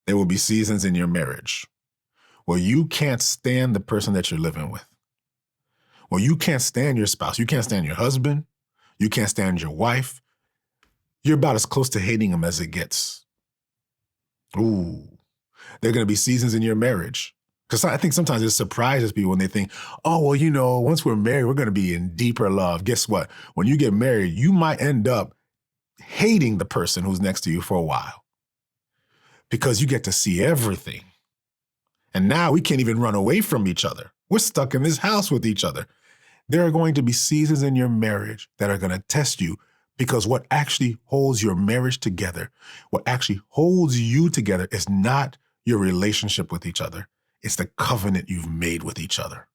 There will be seasons in your marriage where you can't stand the person that you're living with. Well, you can't stand your spouse. You can't stand your husband. You can't stand your wife. You're about as close to hating them as it gets. Ooh, there are going to be seasons in your marriage. Because I think sometimes it surprises people when they think, oh, well, once we're married, we're going to be in deeper love. Guess what? When you get married, you might end up hating the person who's next to you for a while because you get to see everything. And now we can't even run away from each other. We're stuck in this house with each other. There are going to be seasons in your marriage that are going to test you because what actually holds your marriage together, what actually holds you together is not your relationship with each other. It's the covenant you've made with each other.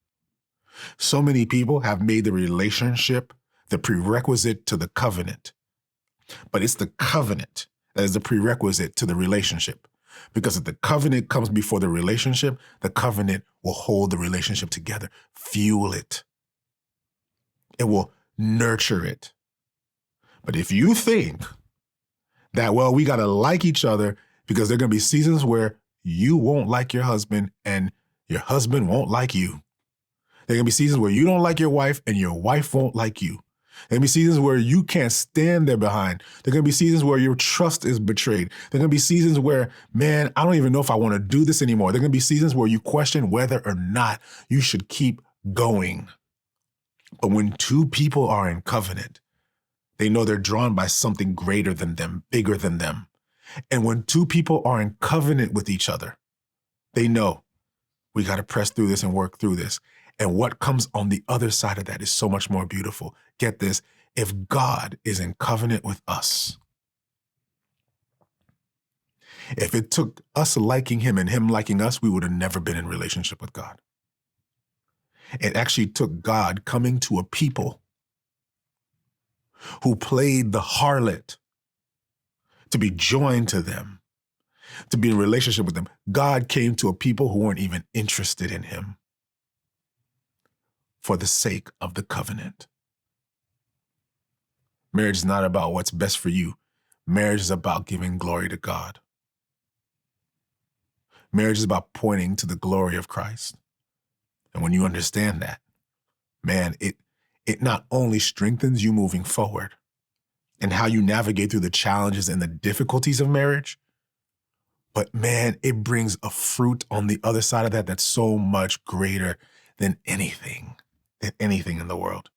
So many people have made the relationship the prerequisite to the covenant, but it's the covenant that is the prerequisite to the relationship. Because if the covenant comes before the relationship, the covenant will hold the relationship together, fuel it. It will nurture it. But if you think that, well, we got to like each other because there are going to be seasons where you won't like your husband and your husband won't like you. There are going to be seasons where you don't like your wife and your wife won't like you. There are going to be seasons where you can't stand there behind. There are going to be seasons where your trust is betrayed. There are going to be seasons where, man, I don't even know if I want to do this anymore. There are going to be seasons where you question whether or not you should keep going. But when two people are in covenant, they know they're drawn by something greater than them, bigger than them. And when two people are in covenant with each other, they know we got to press through this and work through this. And what comes on the other side of that is so much more beautiful. Get this, if God is in covenant with us, if it took us liking him and him liking us, we would have never been in relationship with God. It actually took God coming to a people who played the harlot to be joined to them, to be in relationship with them. God came to a people who weren't even interested in him for the sake of the covenant. Marriage is not about what's best for you. Marriage is about giving glory to God. Marriage is about pointing to the glory of Christ. And when you understand that, man, it not only strengthens you moving forward and how you navigate through the challenges and the difficulties of marriage, but man, it brings a fruit on the other side of that that's so much greater than anything in the world.